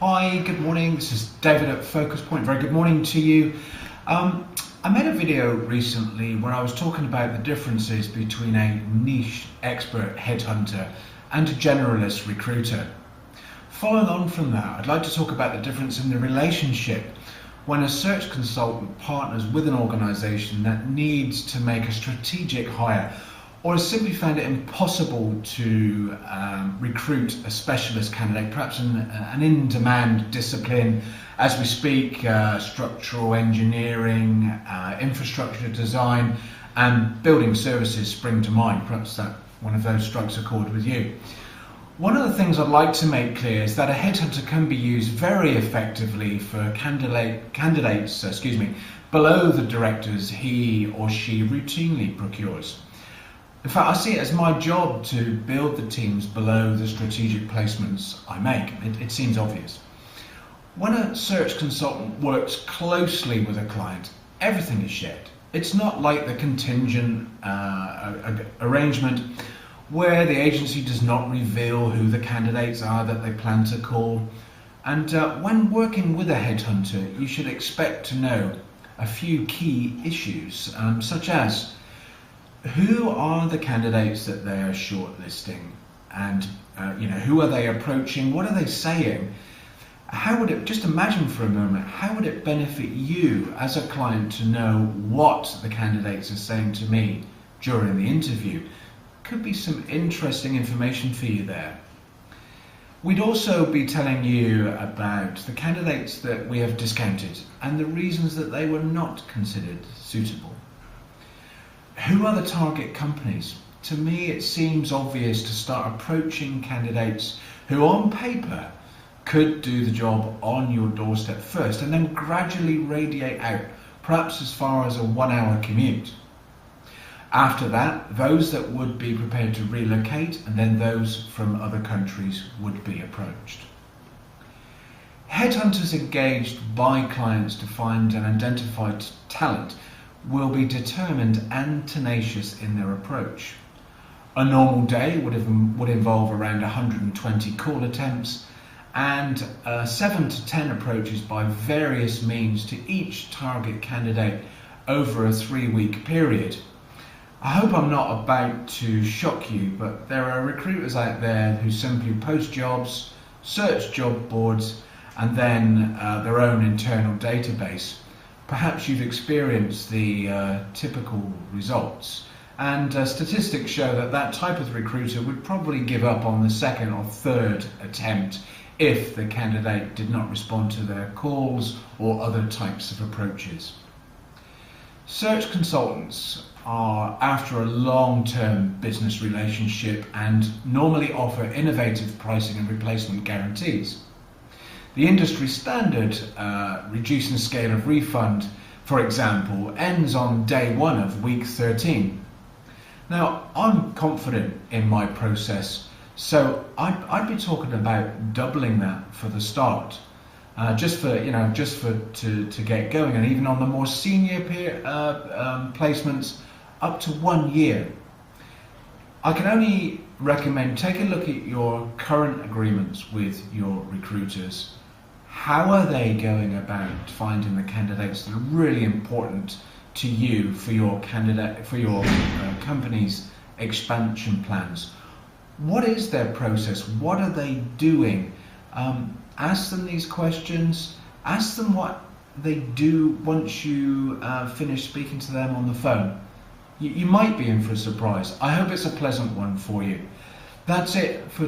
Hi, good morning. This is David at Focus Point. Very good morning to you. I made a video recently where I was talking about the differences between a niche expert headhunter and a generalist recruiter. Following on from that, I'd like to talk about the difference in the relationship when a search consultant partners with an organization that needs to make a strategic hire or has simply found it impossible to recruit a specialist candidate, perhaps an in-demand discipline as we speak, structural engineering, infrastructure design, and building services spring to mind. Perhaps that one of those strikes a chord with you. One of the things I'd like to make clear is that a headhunter can be used very effectively for candidates below the directors he or she routinely procures. In fact, I see it as my job to build the teams below the strategic placements I make. It seems obvious. When a search consultant works closely with a client, everything is shared. It's not like the contingent arrangement where the agency does not reveal who the candidates are that they plan to call. And when working with a headhunter, you should expect to know a few key issues, such as who are the candidates that they are shortlisting, and who are they approaching, what are they saying? How would it, just imagine for a moment, how would it benefit you as a client to know what the candidates are saying to me during the interview? Could be some interesting information for you there. We'd also be telling you about the candidates that we have discounted and the reasons that they were not considered suitable. Who are the target companies? To me, it seems obvious to start approaching candidates who on paper could do the job on your doorstep first and then gradually radiate out, perhaps as far as a 1-hour commute. After that, those that would be prepared to relocate, and then those from other countries would be approached. Headhunters engaged by clients to find and identify talent will be determined and tenacious in their approach. A normal day would involve around 120 call attempts and 7 to 10 approaches by various means to each target candidate over a 3-week period. I hope I'm not about to shock you, but there are recruiters out there who simply post jobs, search job boards, and then their own internal database. Perhaps you've experienced the typical results, and statistics show that that type of recruiter would probably give up on the second or third attempt if the candidate did not respond to their calls or other types of approaches. Search consultants are after a long-term business relationship and normally offer innovative pricing and replacement guarantees. The industry standard reducing scale of refund, for example, ends on day 1 of week 13. Now, I'm confident in my process, so I'd be talking about doubling that for the start, just to get going, and even on the more senior placements, up to 1 year. I can only recommend take a look at your current agreements with your recruiters. How are they going about finding the candidates that are really important to you for your company's expansion plans? What is their process? What are they doing? Ask them these questions. Ask them what they do once you finish speaking to them on the phone. You might be in for a surprise. I hope it's a pleasant one for you. That's it for